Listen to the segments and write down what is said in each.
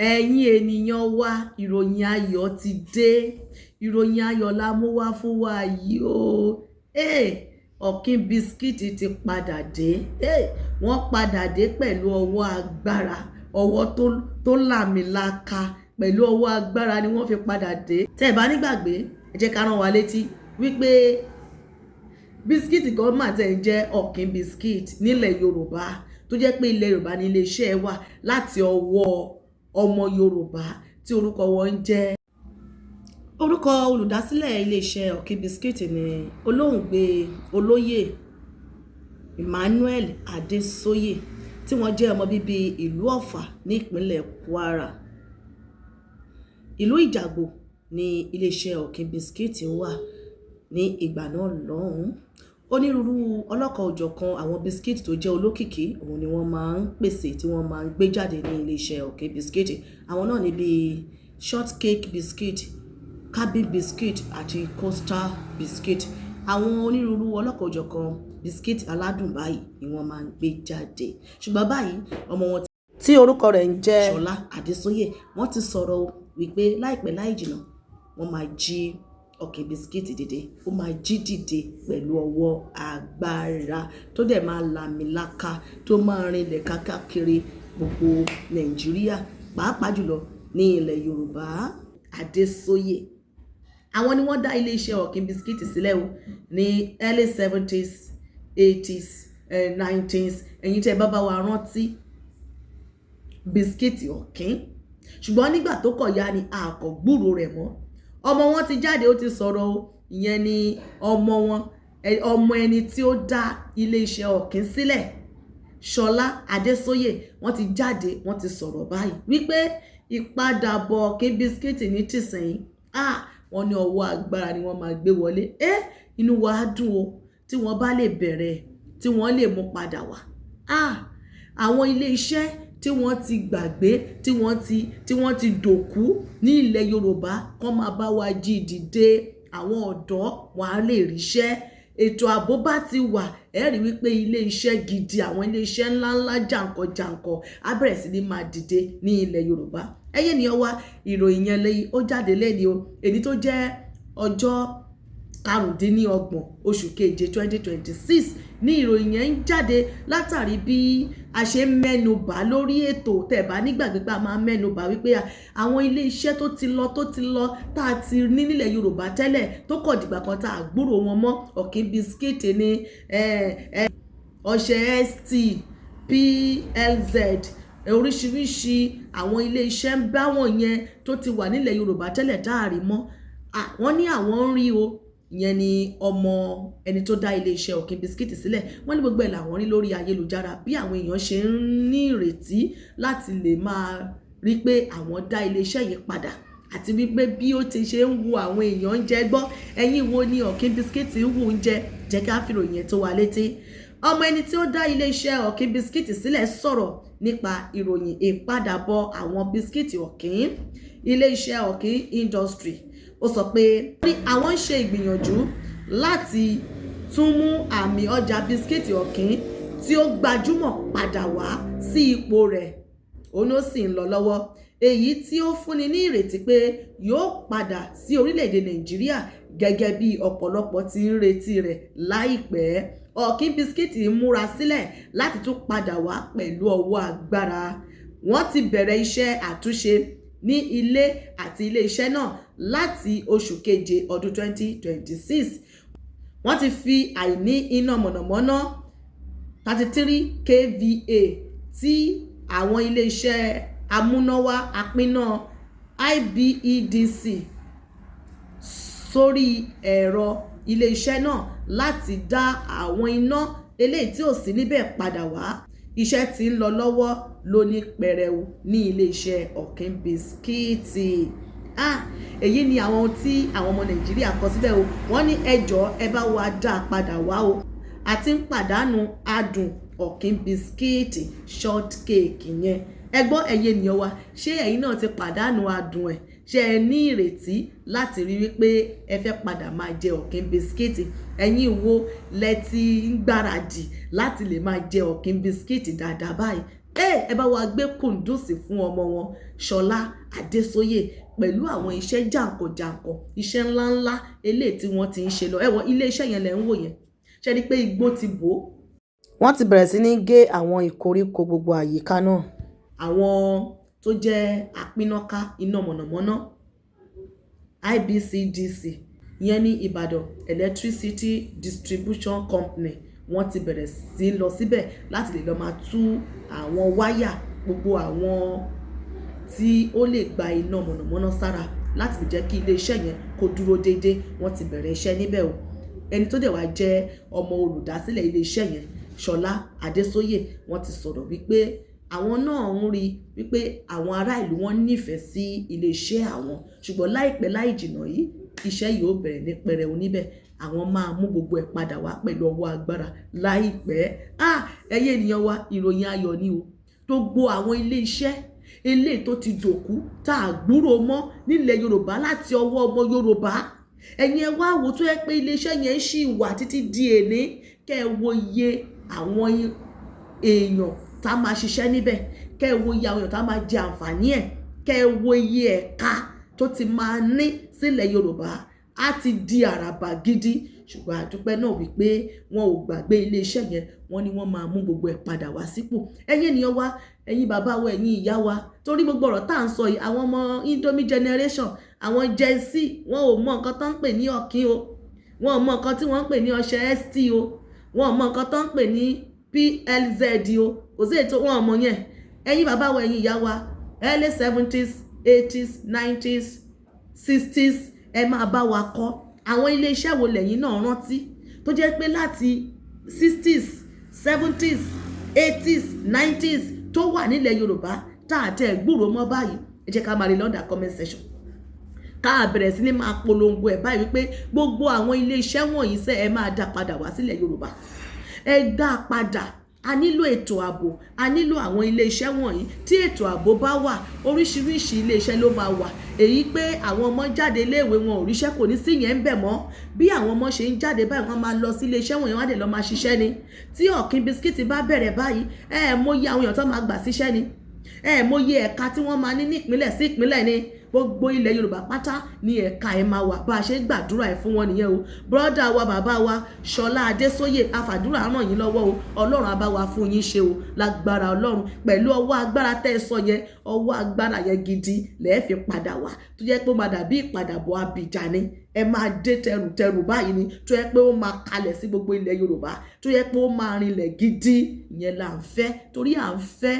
Ẹ̀yin ènìyàn wa, ìròyìn ayọ̀ ti dé. Ìròyìn ayọ̀ la mú wá fún wa yìí o. Ọ̀kín bisikíìtì ti padà dé. Wọ́n padà dé pẹ̀lú ọwọ́ agbára, ọwọ́ tó làmìlaka, pẹ̀lú ọwọ́ agbára ni wọ́n fi padà dé. Tẹ́ ẹ bá nígbàgbé, ẹ jẹ́ ká rán wa létí wípé bisikíìtì kan mà tẹ̀ ń jẹ́ ọ̀kín bisikíìtì nílẹ̀ Yorùbá, tó jẹ́ pé ilẹ̀ Yorùbá ní iléeṣẹ́ wà láti ọwọ́ ọmọ Yorùbá tí orúkọ wọn ń jẹ́. Orúkọ olùdásílẹ̀ iléeṣẹ́ ọ̀kín bisikíìtì ni olóògbé olóyè Emmanuel Adésóyè, tí wọ́n jẹ́ ọmọ bíbí ìlú Ọ̀fà ní ìpínlẹ̀ Kwara. Ìlú Ìjàgbó ni iléeṣẹ́ ọ̀kín bisikíìtì wà ní ìgbà náà lọ́hùn-ún. Onírúurú ọlọ́kan òjọ̀kan àwọn bisikíìtì tó jẹ́ olókìkí òun ni wọ́n máa ń pèsè, tí wọ́n máa ń gbé jáde ní iléeṣẹ́ ọ̀kín bisikíìtì. Àwọn náà ni bíi shortcake biscuit, cabin biscuit àti coastal biscuit. Àwọn onírúurú ọlọ́kan òjọ̀kan bisikíìtì aládùn báyìí ni wọ́n máa ń gbé jáde. Ṣùgbọ́n báyìí ọmọ wọn tí orúkọ rẹ̀ ń jẹ́ Ṣọlá Adésóyè, wọ́n ti sọ̀rọ̀ wípé láìpẹ́ láì jìnnà wọ́n máa jí ọ̀kín bisikíìtì dìde. Ó máa jí dìde pẹ̀lú ọwọ́ agbára tó dẹ̀ máa làmìlaka, tó máa rinlẹ̀ káàkiri gbogbo Nàìjíríà, pàápàá jùlọ ní ilẹ̀ Yorùbá. Adésóyè, àwọn ni wọ́n dá iléeṣẹ́ ọ̀kín bisikíìtì sílẹ̀ o ní early 70s, 80s, 90s. Ẹ̀yin tẹ́ bá wa rántí bisikíìtì ọ̀kín. Ṣùgbọ́n nígbà tó kọ̀ ya ni a kò gbúrò rẹ̀ mọ́. Ọmọ wọn ti jáde, ó ti sọ̀rọ̀ o. Ìyẹn ni ọmọ wọn, ọmọ ẹni tí ó dá iléeṣẹ́ ọ̀kín sílẹ̀, Ṣọlá Adésóyè. Wọ́n ti jáde, wọ́n ti sọ̀rọ̀ báyìí wípé ìpadàbọ̀ ọ̀kín bisikíìtì ní tìsẹ̀yìn, wọ́n ní ọwọ́ agbára ni wọ́n máa gbé wọlé. Inú wa á dùn o tí wọ́n bá lè bẹ̀rẹ̀, tí wọ́n lè mú padà wá. Àwọn ilé iṣẹ́ tí wọ́n ti gbàgbé, tí wọ́n ti dòkú ní ilẹ̀ Yorùbá, kán máa bá wa jí dìde. Àwọn ọ̀dọ́ wọn á lè ríṣẹ́. Ètò ààbò bá ti wà, ẹ rí wípé ilé iṣẹ́ gidi, àwọn ilé iṣẹ́ ńláńlá jàǹkànjàǹkàn á bẹ̀rẹ̀ sí ní máa dìde ní ilẹ̀ Yorùbá. Ẹ̀yin ènìyàn wa, ìròyìn yẹn lẹ́yìn ó jáde lẹ́ni o. Èyí tó jẹ́ ọjọ́ 25 oṣù keje 2026 ní ìròyìn yẹn ń jáde látàrí bí a ṣe ń mẹ́nubà lórí ètò. Tẹ́ bá nígbàgbé pé a máa ń mẹ́nubà wípé àwọn ilé iṣẹ́ tó ti lọ tá a ti ní nílẹ̀ Yorùbá tẹ́lẹ̀, tó kọ̀ dìgbà kan tá a gbúrò wọn mọ́. ọ̀kín bisikíìtì ní ọṣẹ ST, PLZ, oríṣiríṣi àwọn ilé iṣẹ́ ń bá wọn yẹn tó ti wà nílẹ̀ Yorùbá tẹ́lẹ̀ dáàrí mọ́. Wọ́n ní àwọn ń rí o. Ìyẹn ni ọmọ ẹni tó dá iléeṣẹ́ ọ̀kín bisikíìtì sílẹ̀. Wọ́n ní gbogbo ẹ̀ làwọn rí lórí ayélujára, bí àwọn èèyàn ṣe ń ní ìrètí láti lè máa rí pé àwọn dá iléeṣẹ́ yìí padà, àti wípé bí ó ti ṣe ń wu àwọn èèyàn ń jẹ gbọ́. Ẹ̀yin wo ni ọ̀kín bisikíìtì ń wù ń jẹ? Jẹ́ ká fi ìròyìn yẹn tó wa létí. Ọmọ ẹni tí ó dá iléeṣẹ́ ọ̀kín bisikíìtì sílẹ̀ sọ̀rọ̀ nípa ìròyìn ìpadàbọ̀ àwọn bisikíìtì ọ̀kín. Iléeṣẹ́ ọ̀kín industry, ó sọ pé àwọn ń ṣe ìgbìyànjú láti tún mú àmì ọjà bisikíìtì ọ̀kín tí ó gbajúmọ̀ padà wá sí ipò rẹ̀. Òun ó sì ń lọ lọ́wọ́, èyí tí ó fúnni ní ìrètí pé yóò padà sí orílẹ̀-èdè Nàìjíríà gẹ́gẹ́ bí ọ̀pọ̀lọpọ̀ ti ń retí rẹ̀ láìpẹ́. ọ̀kín bisikíìtì ń múra sílẹ̀ láti tún padà wá pẹ̀lú ọwọ́ agbára. Wọ́n ti bẹ̀rẹ̀ iṣẹ́ àtúnṣe ní ilé àti ilé iṣẹ́ náà láti oṣù keje ọdún 2026. Wọ́n ti fi àìní iná mọ̀nàmọ́ná 33 kVA tí àwọn ilé iṣẹ́ amúnáwá apínná IBEDC sórí ẹ̀rọ ilé iṣẹ́ náà láti dá àwọn iná eléyìí tí ò sí níbẹ̀ padà wá. Iṣẹ́ tí ń lọ lọ́wọ́ ló ní pẹrẹu ní iléeṣẹ́ ọ̀kín bisikíìtì. Èyí ni àwọn tí àwọn ọmọ Nàìjíríà kọ síbẹ̀ o. Wọ́n ní ẹjọ́ ẹ bá wa dá padà wá o. Àti ń pàdánù adùn ọ̀kín bisikíìtì shortcake yẹn. Ẹ gbọ́ ẹ̀yin ènìyàn wa, ṣé ẹ̀yin náà ti pàdánù adùn ẹ̀? Ṣé ẹ ní ìrètí láti rí wípé ẹ fẹ́ padà máa jẹ ọ̀kín bisikíìtì? Ẹ̀yin wo lẹ ti ń gbáradì láti lè máa jẹ ọ̀kín bisikíìtì dáadáa báyìí? ẹ bá wa gbé kùndùsì fún ọmọ wọn Ṣọlá Adésóyè pẹ̀lú àwọn iṣẹ́ jàǹkànjàǹkàn iṣẹ́ ńláńlá eléyìí tí wọ́n ti ń ṣe lọ ẹ̀wọ̀n ilé iṣẹ́ yẹn lẹ̀ ń wò yẹn ṣe rí pé igbó ti bò ó. Wọ́n ti bẹ̀rẹ̀ sí ní gé àwọn ìkoríko gbogbo àyíká náà. Àwọn tó jẹ́ apínnáká iná mọ̀nàmọ́ná IBCDC ìyẹn ní Ìbàdàn Electricity Distribution Company wọ́n ti bẹ̀rẹ̀ sí lọ síbẹ̀ láti lè lọ máa tú àwọn wáyà gbogbo àwọn tí ó lè gba iná mọ̀nàmọ́ná sára láti lè jẹ́ kí ilé iṣẹ́ yẹn kó dúró déédéé. Wọ́n ti bẹ̀rẹ̀ iṣẹ́ níbẹ̀ o. Ẹni tó dẹ̀ wá jẹ́ ọmọ olùdásílẹ̀ ilé iṣẹ́ yẹn Ṣọlá Adésóyè wọ́n ti sọ̀rọ̀ wípé àwọn náà ń rí wípé àwọn ará ìlú wọn nífẹ̀ẹ́ sí ilé iṣẹ́ àwọn ṣùgbọ́n láìpẹ́ láì jìnnà yìí iṣẹ́ yìí ó bẹ̀rẹ̀ ní pẹrẹu níbẹ̀ àwọn máa mú gbogbo ẹ̀ padà wá pẹ̀lú ọwọ́ agbára láìpẹ́. Ẹyẹ ènìyàn wa ìròyìn ayọ̀ ni o. Gbogbo àwọn ilé iṣẹ́ eléyìí tó ti dòkú tá a gbúrò mọ́ nílẹ̀ Yorùbá láti ọwọ́ ọmọ Yorùbá ẹ̀yin ẹ wá wò tó yẹ pé ilé iṣẹ́ yẹn ṣì wà títí di èní kẹ́ ẹ wo iye àwọn èèyàn tá máa ṣiṣẹ́ níbẹ̀ kẹ́ ẹ wo iye àwọn èèyàn tá máa jẹ àǹfààní ẹ̀ kẹ́ ẹ wo iye ẹ̀ka tó ti máa ní sílẹ̀ Yorùbá á ti di àràbà gidi ṣùgbọ́n àdúpẹ́ náà wípé wọn ò gbàgbé iléeṣẹ́ yẹn wọ́n ní wọ́n máa mú gbogbo ẹ̀ padà wá sípò. Ẹ̀yin ènìyàn wa ẹ̀yin bàbá wa ẹ̀yin ìyá wa torí gbogbo ọ̀rọ̀ tá à ń sọ yìí àwọn ọmọ Indomie generation àwọn Gen Z wọn ò mọ nǹkan tó ń pè ní ọ̀kín o wọn ò mọ nǹkan tí wọ́n ń pè ní ọṣẹ ST o wọn ò mọ nǹkan tó ń pè ní PLZ o kò sí ètò wọn ò mọ yẹn. Ẹ̀yin bàbá wa ẹ̀yin ìyá wa early 70s 80s 90s 60s ẹ máa bá wa kọ́ àwọn ilé iṣẹ́ wo lẹ́yìn náà rántí tó jẹ́ pé láti 60s 70s 80s 90s tó wà nílẹ̀ Yorùbá tá a tẹ̀ gbúrò mọ́ báyìí. Ẹ jẹ́ ká máa rí lọ́dà comment section ká bẹ̀rẹ̀ sí ní máa polongo ẹ̀ báyìí wípé gbogbo àwọn ilé iṣẹ́ wọ̀nyí sẹ́ ẹ máa dá padà wá sílẹ̀ Yorùbá ẹ dá padà. A nílò ètò ààbò a nílò àwọn ilé iṣẹ́ wọ̀nyí tí ètò ààbò bá wà oríṣiríṣi ilé iṣẹ́ ló máa wà èyí pé àwọn ọmọ jáde iléèwé wọn ò ríṣẹ́ kò ní sí yẹn ń bẹ̀ mọ́ bí àwọn ọmọ ṣe ń jáde báyìí wọ́n máa lọ sí ilé iṣẹ́ wọ̀nyí wọ́n á dẹ̀ lọ máa ṣiṣẹ́ ni tí Ọ̀kín bisikíìtì bá bẹ̀rẹ̀ báyìí mọyì àwọn èèyàn tó máa gbà síṣẹ́ ni mọyì ẹ̀ka tí wọ́n máa ní ìpínlẹ̀ sí ìpínlẹ̀ ni gbogbo ilẹ̀ Yorùbá pátá ní ẹ̀ka ẹ̀ máa wà bá a ṣe gbàdúrà ẹ̀ fún wọn nìyẹn o. Brọ́dà wa bàbá wa Ṣọlá Adésóyè àfàdúrà ràn yín lọ́wọ́ o Ọlọ́run á bá wa fún yín ṣe o lágbára Ọlọ́run pẹ̀lú ọwọ́ agbára tẹ́ ẹ sọ yẹn ọwọ́ agbára yẹn gidi lẹ́ẹ̀ fi padà wá tó jẹ́ pé ó máa dàbí ìpadàbọ̀ Abidjan ni ẹ máa dé tẹrùtẹrù báyìí ni tó yẹ pé ó máa kalẹ̀ sí gbogbo ilẹ̀ Yorùbá tó yẹ pé ó máa rinlẹ̀ gidi ìyẹn là ń fẹ́ torí à ń fẹ́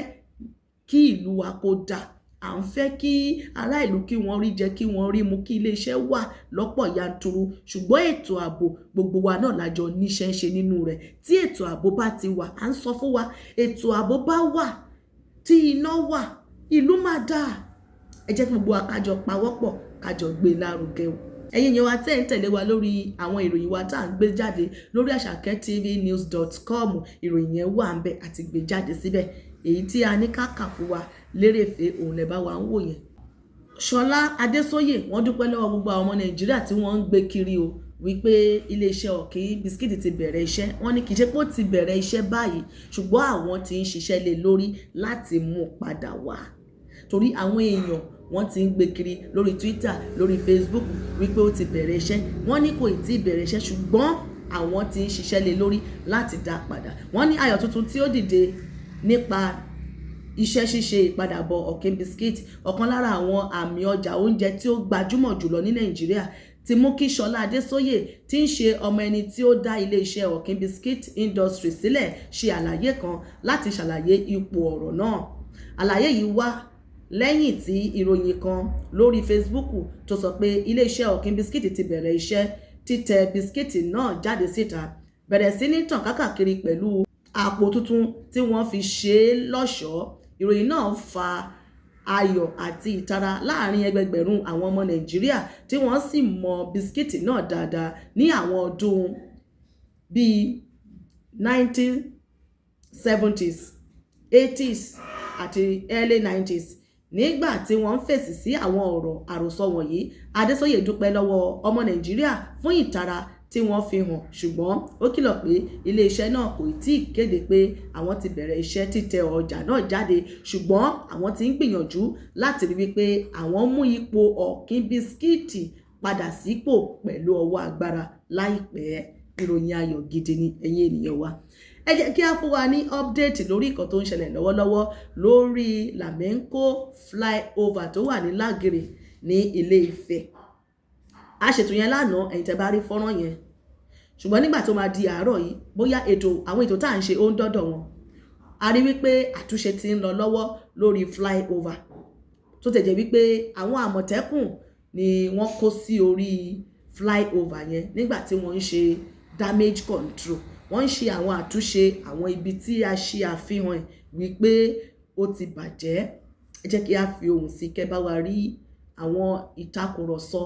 kí ìlú wa kó dáa à ń fẹ́ kí ará ìlú kí wọ́n rí jẹ kí wọ́n rí mu kí iléeṣẹ́ wà lọ́pọ̀ yanturu ṣùgbọ́n ètò ààbò gbogbo wa náà lájọ níṣẹ́ ń ṣe nínú rẹ̀ tí ètò ààbò bá ti wà à ń sọ fún wa ètò ààbò bá wà tí iná wà ìlú máa dáa ẹ jẹ́ kí gbogbo wa kájọ pawọ́pọ̀ kájọ gbé lárugẹ o. Ẹ̀yin yẹn wa tẹ́ ń tẹ̀lé wa lórí àwọn ìròyìn wa tá à ń gbé jáde lórí AsakeTVnews.com ìròyìn yẹn wà ń bẹ àti gbé jáde síbẹ̀ èyí tí a ní káàkà fún wa lérèfé òun lẹ bá wa ń wò yẹn. Ṣọlá Adésóyè wọ́n dúpẹ́ lọ́wọ́ gbogbo àwọn ọmọ Nàìjíríà tí wọ́n ń gbé kiri o wípé iléeṣẹ́ Ọ̀kín bisikíìtì ti bẹ̀rẹ̀ iṣẹ́ wọ́n ní kì í ṣe pé ó ti bẹ̀rẹ̀ iṣẹ́ báyìí ṣùgbọ́n àwọn ti ń ṣiṣẹ́ lé lórí láti mú padà wá torí àwọn èèyàn wọ́n ti ń gbé kiri lórí Twitter lórí Facebook wípé ó ti bẹ̀rẹ̀ iṣẹ́ wọ́n ní kò tí ì bẹ̀rẹ̀ iṣẹ́ ṣùgbọ́n àwọn ti ń ṣiṣẹ́ lé lórí láti dá padà. Wọ́n ní ayọ̀ tuntun tí ó dìde nípa iṣẹ́ ṣíṣe ìpadàbọ̀ Ọ̀kín bisikíìtì ọ̀kan lára àwọn àmì ọjà oúnjẹ tí ó gbajúmọ̀ jùlọ ní Nàìjíríà ti mú kí Ṣọlá Adésóyè tí ń ṣe ọmọ ẹni tí ó dá iléeṣẹ́ Ọ̀kín bisikíìtì industry sílẹ̀ ṣe àlàyé kan láti ṣàlàyé ipò ọ̀rọ̀ náà. Àlàyé yìí wá lẹ́yìn tí ìròyìn kan lórí Facebook tó sọ pé iléeṣẹ́ Ọ̀kín bisikíìtì ti bẹ̀rẹ̀ iṣẹ́ títẹ bisikíìtì náà jáde síta bẹ̀rẹ̀ sí ní tàn kákàkiri pẹ̀lú àpò tuntun tí wọ́n fi ṣe é lọ́ṣọ̀ọ́. Ìròyìn náà fa ayọ̀ àti ìtara láàrin ẹgbẹgbẹ̀rún àwọn ọmọ Nàìjíríà tí wọ́n sì mọ bisikíìtì náà dáadáa ní àwọn ọdún bíi 1970s 80s àti early 90s. Nígbà tí wọ́n ń fèsì sí àwọn ọ̀rọ̀ àròsọ wọ̀nyí Adésóyè dúpẹ́ lọ́wọ́ ọmọ Nàìjíríà fún ìtara tí wọ́n fi hàn, ṣùgbọ́n ó kìlọ̀ pé iléeṣẹ́ náà kò tí ì kéde pé àwọn ti bẹ̀rẹ̀ iṣẹ́ títẹ ọjà náà jáde, ṣùgbọ́n àwọn ti ń gbìyànjú láti rí wípé àwọn mú ipò ọ̀kín bisikíìtì padà sípò pẹ̀lú ọwọ́ agbára láìpẹ́. Ìròyìn ayọ̀ gidi ni ẹ̀yin ènìyàn wa. Ẹ jẹ́ kí a fún wa ní update lórí nǹkan tó ń ṣẹlẹ̀ lọ́wọ́lọ́wọ́ lórí Lamenco flyover tó wà ní Lágìrì ní Ilé Ifẹ̀. A ṣètò yẹn lánàá, ẹ̀yin tẹ́ bá rí fọ́nrán yẹn, ṣùgbọ́n nígbà tó máa di àárọ̀ yìí, bóyá àwọn ètò tá à ń ṣe ó ń dọ́dọ̀ wọn, a rí wípé àtúnṣe ti ń lọ lọ́wọ́ lórí flyover tó tẹ̀jẹ̀ wípé àwọn Àmọ̀tẹ́kùn ni wọ́n kó sí orí flyover yẹn nígbà tí wọ́n ń ṣe damage control. Wọ́n ń ṣe àwọn àtúnṣe àwọn ibi tí a ṣe àfihàn ẹ̀ wípé ó ti bàjẹ́. Ẹ jẹ́ kí a fi ohùn sí kẹ́ bá wa rí àwọn ìtakùrọ̀sọ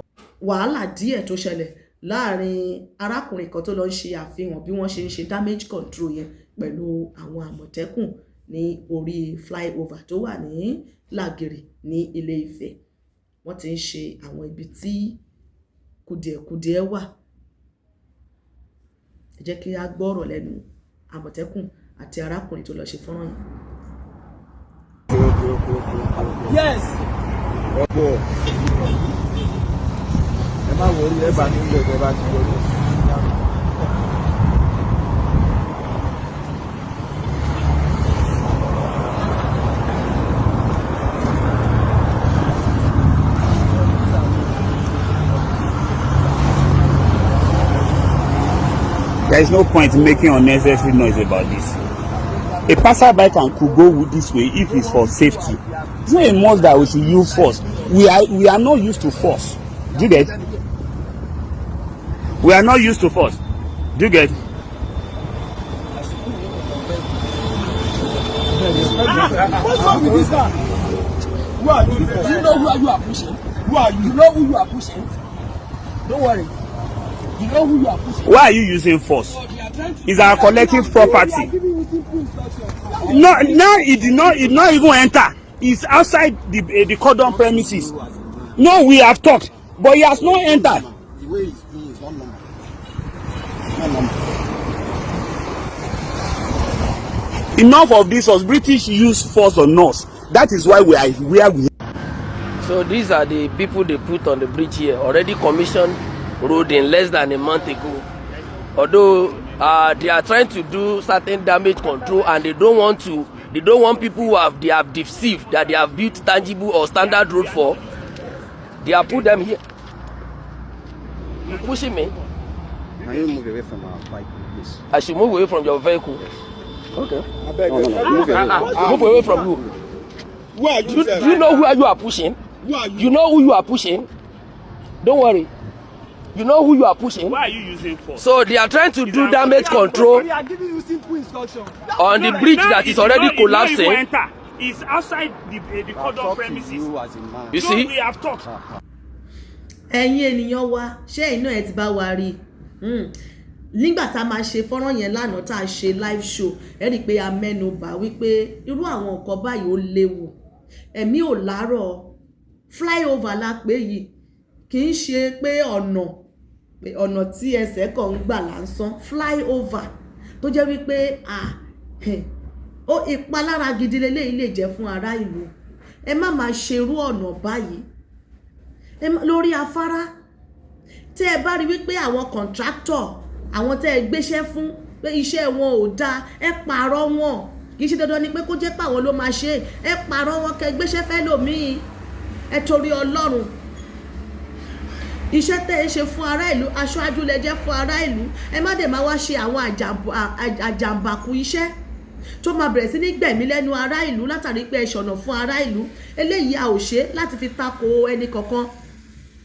wàhálà díẹ̀ tó ṣẹlẹ̀ láàrin arákùnrin kan tó lọ ṣe àfihàn bí wọ́n ṣe ń ṣe damage control yẹn pẹ̀lú àwọn Àmọ̀tẹ́kùn ní orí flyover tó wà ní Lágìrì ní Ilé Ifẹ̀. Wọ́n ti ń ṣe àwọn ibi tí kùdìẹ̀kùdìẹ̀ wà. Ẹ jẹ́ kí a gbọ́rọ̀ lẹ́nu Àmọ̀tẹ́kùn àti arákùnrin tó lọ ṣe fọ́nrán yìí. Yes. Ẹ má wọrí, ẹ bá nílò ẹ bá ti wọlé. There is no point in making unnecessary noise about this. A passerby could go this way if it's for safety. It's not a must that we should use force. We are not used to force. Do you get? We are not used to force. Do you get? What's wrong with this guy? Who are you? Do you know who you are pushing? Who are you? You know who you are pushing? Don't worry. You know who you are pushing. Why are you using force? It's our collective property. No, it did not even enter. It's outside the cordon premises. No, we have talked, but he has not entered. The way he's doing is not normal. Not normal. Enough of this. Us British use force on us. That is why we are where we are. So these are the people they put on the bridge here. Already commissioned road in less than a month ago. Although they are trying to do certain damage control, and they don't want people who they have deceived that they have built tangible or standard road for. They have put them here. You pushing me? Now you move away from our fight, please. I should move away from your vehicle. Okay. I beg you. Move away. Move away from you. Who are you? Do you know who you are pushing? Who are you? You know who you are pushing? Don't worry. You know who you are pushing? Why are you using force? So they are trying to do damage control We are giving you simple instructions. on the bridge that is already collapsing. It's outside the cordon premises. You as a man. You see? We have talked. Ẹ̀yin ènìyàn wa, ṣé iná ẹ ti bá wa rí? Nígbà tá a máa ṣe fọ́nrán yẹn lánàá tá a ṣe live show, ẹ rí i pé a mẹ́nu bà wípé irú àwọn nǹkan báyìí ó léwu. Ẹ̀mí ò lárọ̀, flyover la pé yìí kì í ṣe pé ọ̀nà tí ẹsẹ̀ kan ń gbà lásán, flyover tó jẹ́ wípé ó ìpalára gidi leléyìí lè jẹ́ fún ará ìlú. Ẹ má máa ṣerú ọ̀nà báyìí lórí afárá. Tẹ́ ẹ bá rí wípé àwọn contractor, àwọn tẹ́ ẹ gbéṣẹ́ fún pé iṣẹ́ wọn ò dáa, ẹ pààrọ̀ wọn. Kì í ṣe dandan ni pé kó jẹ́ pé àwọn ló máa ṣe, ẹ pààrọ̀ wọn kẹ́ gbéṣẹ́ fẹ́ lòmíì. Ẹ torí Ọlọ́run. Iṣẹ́ tẹ́ ẹ ṣe fún ará ìlú, aṣáájú lẹ jẹ́ fún ará ìlú. Ẹ má dẹ̀ máa wá ṣe àwọn àjàmbàkú iṣẹ́ tó máa bẹ̀rẹ̀ sí ní gbẹ̀mí lẹ́nu ará ìlú látàrí pé ẹ ṣọ̀nà fún ará ìlú. Eléyìí a ò ṣe láti fi tako ẹni kankan.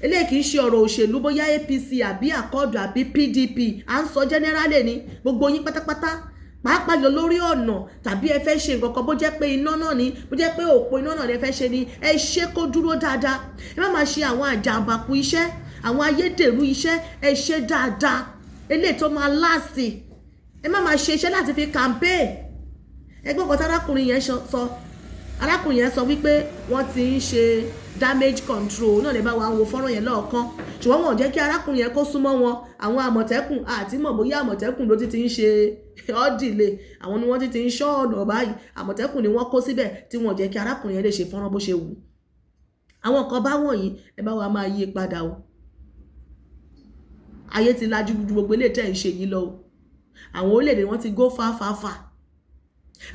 Eléyìí kì í ṣe ọ̀rọ̀ òṣèlú bóyá APC àbí Accord àbí PDP. À ń sọ generally ni gbogbo yín pátápátá. Pàápàá jọ lórí ọ̀nà tàbí ẹ fẹ́ ṣe nǹkan kan bó jẹ́ pé iná náà ni, bó jẹ́ pé òpó iná náà lẹ fẹ́ ṣe ni, ẹ ṣe kó dúró dáadáa. Ẹ má máa ṣe àwọn àjàmbàkú iṣẹ́, àwọn ayédèrú iṣẹ́, ẹ ṣe dáadáa. Eléyìí tó máa last. Ẹ má máa ṣe iṣẹ́ láti fi campaign. Ẹgbọ́n kan tí arákùnrin yẹn sọ. Arákùnrin yẹn sọ wípé wọ́n ti ń ṣe damage control náà lè bá wa wo fọ́nrán yẹn lọ́ọ̀kan. ṣùgbọ́n wọn ò jẹ́ kí arákùnrin yẹn kó súnmọ́ wọn. Àwọn àmọ̀tẹ́kùn àti mọ̀ bóyá àmọ̀tẹ́kùn ló ti ń ṣe ọ́dìlé, àwọn ni wọ́n ti ń ṣọ́ ọ̀nà báyìí, àmọ̀tẹ́kùn ni wọ́n kó síbẹ̀ tí wọ́n jẹ́ kí arákùnrin yẹn lè ṣe fọ́nrán bó ṣe wù. Àwọn kan bá wọ̀nyí ẹ bá wa máa yí padà o. Ayé ti lajú ju gbogbo ilé tẹ́ ń ṣe yìí lọ o. Àwọn orílẹ̀-èdè wọn ti go far.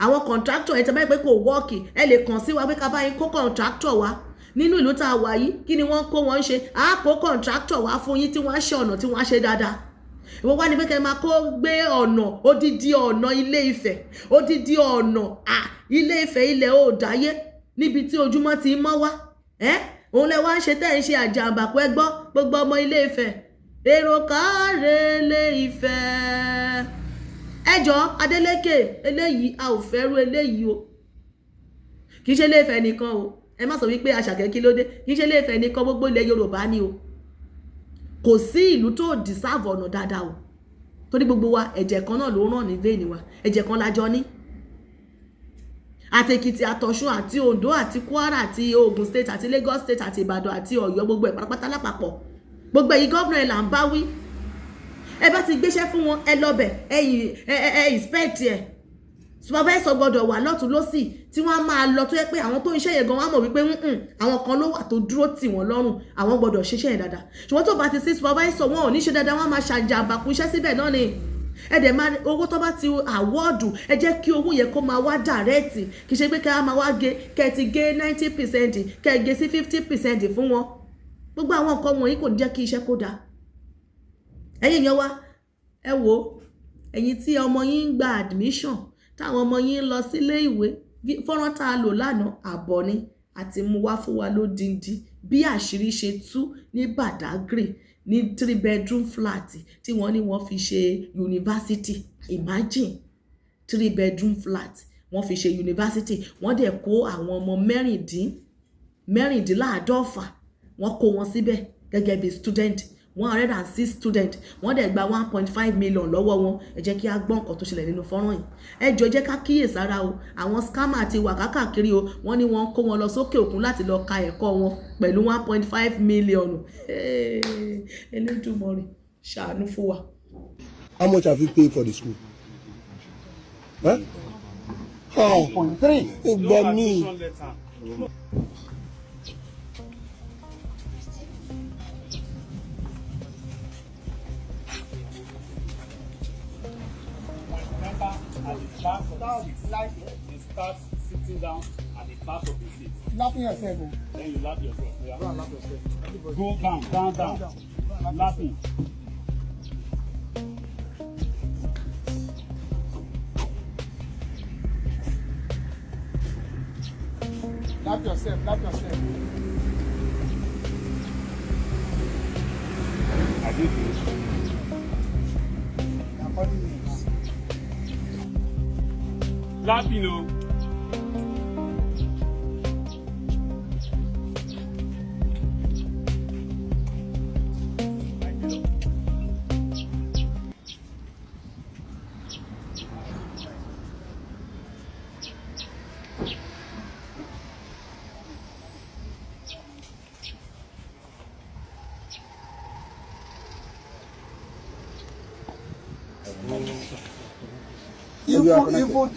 Àwọn contractor ẹ tẹ́ bá pé kò wọ́ọ̀kì ẹ lè kàn sí wa pé ká bá yín kó contractor wá. Nínú ìlú tá a wà yìí kí ni wọ́n kó wọn ṣe? A kó contractor wá fún yín tí wọ́n á ṣe ọ̀nà tí wọ́n á ṣe dáadáa. Ìwọ wá ní pé kẹ́ máa kó gbé ọ̀nà odidi ọ̀nà Ilé Ifẹ̀, odidi ọ̀nà Ilé Ifẹ̀ ilẹ̀ Oòdáyé níbi tí ojúmọ́ ti mọ́ wá. Òun lẹ wá ń ṣe tẹ́ ń ṣe àjàǹbàkú ẹ gbọ́ gbogbo ọmọ Ilé Ifẹ̀. Èrò káre Ilé Ifẹ̀. Ẹjọ́ Adeleke eléyìí a ò fẹ́rú eléyìí o. Kì í ṣe Ilé Ifẹ̀ nìkan o. Ẹ má sọ wípé Àṣàkẹ́ kí ló dé. Kì í ṣe Ilé Ifẹ̀ nìkan, gbogbo ilẹ̀ Yorùbá ni o. Kò sí ìlú tó deserve ọ̀nà dáadáa o. Torí gbogbo wa ẹ̀jẹ̀ kan náà ló ràn ní vein wa. Ẹ̀jẹ̀ kan lájọ ní. Àti Èkìtì àtọ̀ṣun àti Oǹdó àti Kwara àti Ogun State àti Lagos State àti Ìbàdàn àti Ọ̀yọ́ gbogbo ẹ̀ pátápátá lápapọ̀. Gbogbo èyí gọ́ọ̀nà ẹ̀ là ń bá wí. Ẹ bá ti gbéṣẹ́ fún wọn ẹ lọ́bẹ̀ ẹ inspect ẹ̀. Supervisor gbọ́dọ̀ wà lọ́tún lọ́sì tí wọ́n máa lọ tó yẹ pé àwọn tó ń ṣe yẹn gan wọ́n mọ̀ wípé àwọn kan ló wà tó dúró tì wọ́n lọ́rùn, àwọn gbọ́dọ̀ ṣiṣẹ́ yẹn dáadáa. Ṣùgbọ́n tó bá ti sí supervisor wọn ò ní ṣe dáadáa, wọ́n máa ṣàjàmbàkú iṣẹ́ síbẹ̀ náà ni. Ẹ̀dẹ̀ máa owó tó bá ti àwọ́ọ̀dù ẹ jẹ́ kí owó yẹn kó máa wá direct, kì í ṣe pé kẹ́ á máa wá gé kẹ́ ti gé 90% kẹ́ gé sí 50% fún wọn. Gbogbo àwọn nǹkan wọ̀nyí kò ní jẹ́ kí iṣẹ́ kó dáa. Ẹ̀yin yẹn wá ẹ wo ẹ̀yin tí ọmọ yín ń gba admission táwọn ọmọ yín ń lọ sílé ìwé, fọ́nrán tá a lò lánàá àbọ̀ ni àti mú wá fún wa lódindi bí àṣírí ṣe tú ní Badagry ní 3-bedroom flat tí wọ́n ní wọ́n fi ṣe university. Imagine 3-bedroom flat wọ́n fi ṣe university. Wọ́n dẹ̀ kó àwọn ọmọ mẹ́rìndínláàádọ́fà wọ́n kó wọn síbẹ̀ gẹ́gẹ́ bí student. 106 student wọ́n dẹ̀ gba 1.5 million lọ́wọ́ wọn. Ẹ jẹ́ kí a gbọ́ nǹkan tó ṣẹlẹ̀ nínú fọ́nrán yìí. Ẹ jọ̀ọ́ jẹ́ ká kíyèsára o. Àwọn scammer ti wà káàkiri o. Wọ́n ní wọ́n kó wọn lọ sókè òkun láti lọ ka ẹ̀kọ́ wọn pẹ̀lú 1.5 million. Elédùmarè ṣàánú fún wa. How much have you paid for the school? Huh? 4.3. But me. At the back of the seat, you start sitting down at the back of the seat. Lapping yourself. Then you lap yourself. Yeah. Go and lap yourself. Go down. Lapping. Lap yourself. I did this. Lapping, oh.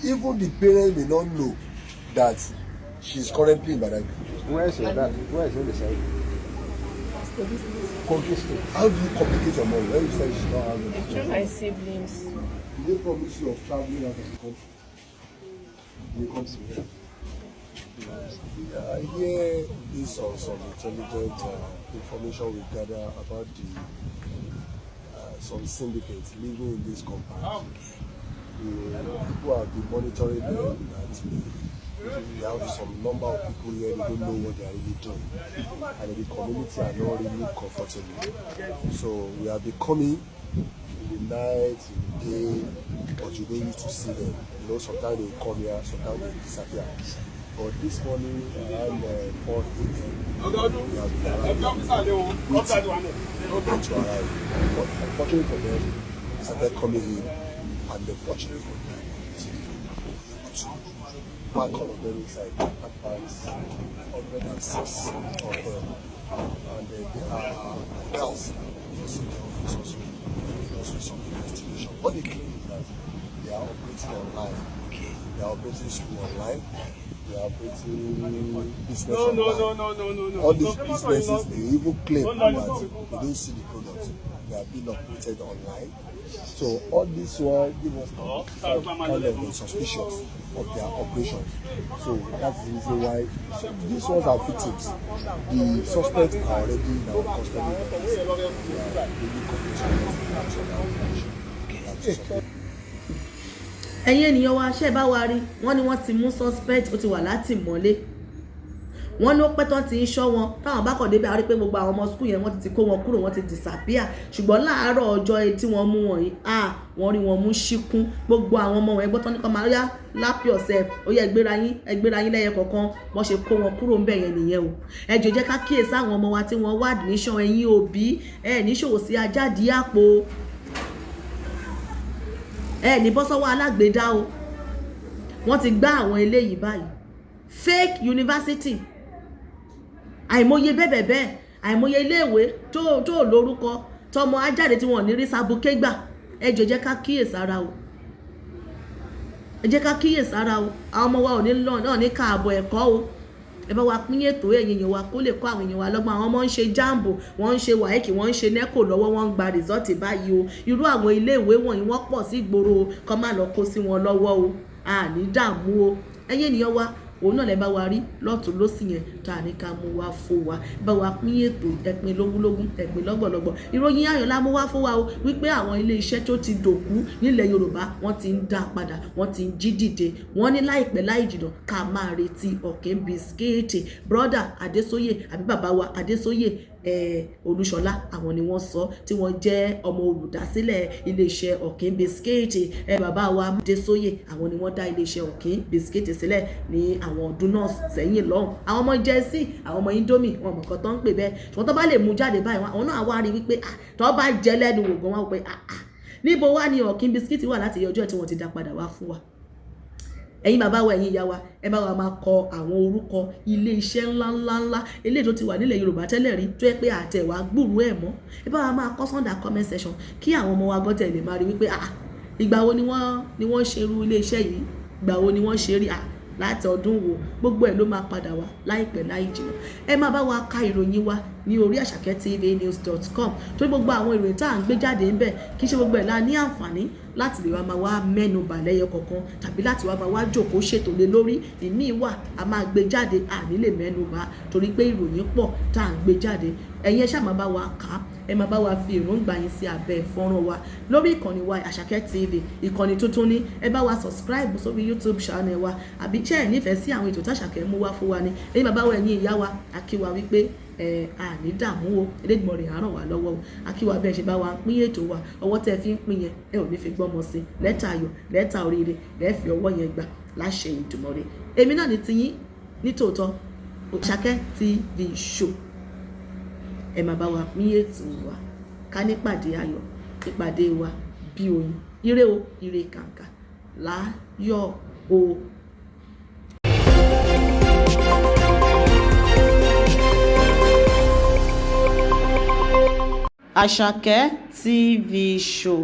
Even the parents may not know that she's currently in Badagry. Where is your dad? Where is he beside? How do you communicate your mom when you say she's not having it? Through my siblings. Did they promise you of traveling out of the country? You come to me. I hear this on some intelligent information we gather about some syndicates living in this compound. People have been monitoring them that we have some number of people here who don't know what they are really doing, and the community are not really comfortable. So we are becoming in the night, in the day, but you don't used to see them. You know, sometimes they come here, sometimes they disappear. But this morning around 4 a.m. we have been unfortunately for them, they started coming in, and unfortunately for them, back on the very side, advance 106 of them. And there are girls also in the office also some investigation. What they claim is that they are operating online. They are operating school online. They are operating business online. All these businesses, they even claim that they don't see the products. They are being operated online. So all this one give us kind of suspicious of their operations. So that's the reason why these ones are victims. The suspects are already in our custody. Ẹ̀yin ènìyàn wa ṣe bá wa rí wọ́n ní wọ́n ti mú suspect ó ti wà látìmọ́lé wọ́n ló pẹ́ tán ti ń ṣọ́ wọn táwọn bá kàn débẹ̀ àrí pé gbogbo àwọn ọmọ skul yẹn wọ́n ti kó wọn kúrò wọ́n ti disappear ṣùgbọ́n láàárọ̀ ọjọ́ tí wọ́n mú wọn yìí wọ́n rí wọn mú ṣíkún gbogbo àwọn ọmọ wọn ẹgbọ́n tán ní kan máa yá lap yourself ó yẹ ẹgbéra yín lẹ́yẹ kọ̀ọ̀kan wọ́n ṣe kó wọn kúrò ńbẹ̀ yẹn nìyẹn o ẹ jọ̀ọ́ jẹ́ ká kíyèsí àwọn ọmọ wa tí wọ́n wá admission ẹ̀yin òbí níṣòwò sí ajáde àpò ní bọ́ sọ́wọ́ alágbèédá o wọ́n ti gbá àwọn eléyìí báyìí fake university àìmọye bẹ́ẹ̀ àìmọye iléèwé tó lórúkọ tọmọ ajáde tí wọ́n ní rí sabuké gbà ẹ jọ̀ọ́ jẹ́ ká kíyèsára o àwọn ọmọ wa ò ní lọ náà ní káàbọ̀ ẹ̀kọ́ o ẹ bá wa pín ètò ẹ̀yin èèyàn wa kó lè kọ́ àwọn èèyàn wa lọ́gbọ́n àwọn ọmọ ń ṣe jambo wọ́n ń ṣe wáíkì wọ́n ń ṣe nẹ́kò lọ́wọ́ wọ́n ń gba rìsọ́ọ̀tì báyìí o irú àwọn iléèwé wọ̀nyí wọ́n pọ̀ sí ìgboro kọ́ má lọ kó sí wọn lọ́wọ́ o àní dààmú o ẹ̀yin ènìyàn wa òun náà lẹ bá wa rí lọ́tún lósì yẹn tá a ní ká mú wá fún wa bá wa pín ètò ẹ̀pin lógúnlógún ẹ̀pin lọ́gbọ̀lọ́gbọ̀ ìròyìn ayọ̀ la mú wá fún wa o wípé àwọn ilé iṣẹ́ tó ti dòkú nílẹ̀ Yorùbá wọ́n ti ń dá padà wọ́n ti ń jí dìde wọ́n ní láìpẹ́ láì jìnnà ká máa retí Ọ̀kín bisikíìtì brọ́dà Adésóyè àbí bàbá wa Adésóyè Olúṣọlá àwọn ni wọ́n sọ tí wọ́n jẹ́ ọmọ olùdásílẹ̀ iléeṣẹ́ Ọ̀kín bisikíìtì bàbá wa Adésóyè àwọn ni wọ́n dá iléeṣẹ́ Ọ̀kín bisikíìtì sílẹ̀ ní àwọn ọdún náà sẹ́yìn lọ́hùn àwọn ọmọ jẹ́sí àwọn ọmọ indomie wọn mọ̀ kan tó ń pè bẹ́ẹ̀ ṣùgbọ́n tó bá lè mú jáde báyìí àwọn náà wá rí wípé tó bá jẹ́ lẹ́nu wò gan wọn pé níbo wá ní Ọ̀kín bisikíìtì wà láti ọjọ́ tí wọ́n ti dá padà wá fún wa ẹ̀yin bàbá wa ẹ̀yin ìyá wa ẹ bá wa máa kọ àwọn orúkọ ilé iṣẹ́ ńláńláńlá eléyìí tó ti wà nílẹ̀ Yorùbá tẹ́lẹ̀ rí tó yẹ pé àtẹ̀wá gbùrú ẹ̀ mọ́ ẹ bá wa máa kọ sọ́ndà comment section kí àwọn ọmọ wa gọ́tẹ̀ lè máa rí wípé ìgbà wo ni wọ́n ṣe irú ilé iṣẹ́ yìí ìgbà wo ni wọ́n ṣe rí láti ọdún wo gbogbo ẹ̀ ló máa padà wá láìpẹ́ láì jìnnà ẹ máa bá wa ka ìròyìn wa ní orí asakettvnews.com tó gbogbo àwọn ìròyìn tá à ń gbé jáde ńbẹ̀ kì í ṣe gbogbo ẹ̀ la ní àǹfààní láti lè wá máa wá mẹ́nu bà lẹ́yọ kọ̀ọ̀kan tàbí láti wá máa wá jókòó ṣètò lé lórí ìmíì wà a máa gbé jáde àní lè mẹ́nu bà torí pé ìròyìn pọ̀ tá à ń gbé jáde ẹ̀yin ẹ ṣáà máa bá wa kà á ẹ máa bá wa fi èròǹgbà yín sí abẹ́ fọ́nrán wa lórí ìkànnì wa Àṣàkẹ́ TV ìkànnì tuntun ní ẹ bá wa subscribe sórí YouTube channel wa àbí ṣé ẹ nífẹ̀ẹ́ sí àwọn ètò t'Àṣàkẹ́ mú wá fún wa ni ẹ̀yin bàbá wa ẹ̀yin ìyá wa a kí wa wípé àní dààmú o Elédùmarè á ràn wá lọ́wọ́ o a kí wa bẹ́ẹ̀ ṣe bá wa pín ètò wa ọwọ́ tẹ́ fi ń pín yẹn ẹ ò ní fi gbọ́mọ sí lẹ́tà ayọ̀ lẹ́tà oríire lẹ́ẹ̀ fi ọwọ́ yẹn gbà láṣẹ Ìdùmarè èmi náà ní tiyín nítòótọ́ Àṣàkẹ́ TV show ẹ máa bá wa pín ètò wa ká nípàdé ayọ̀ nípàdé wa bí oyin ire o ire kàǹkà láyọ̀ o. Àṣàkẹ́ TV show.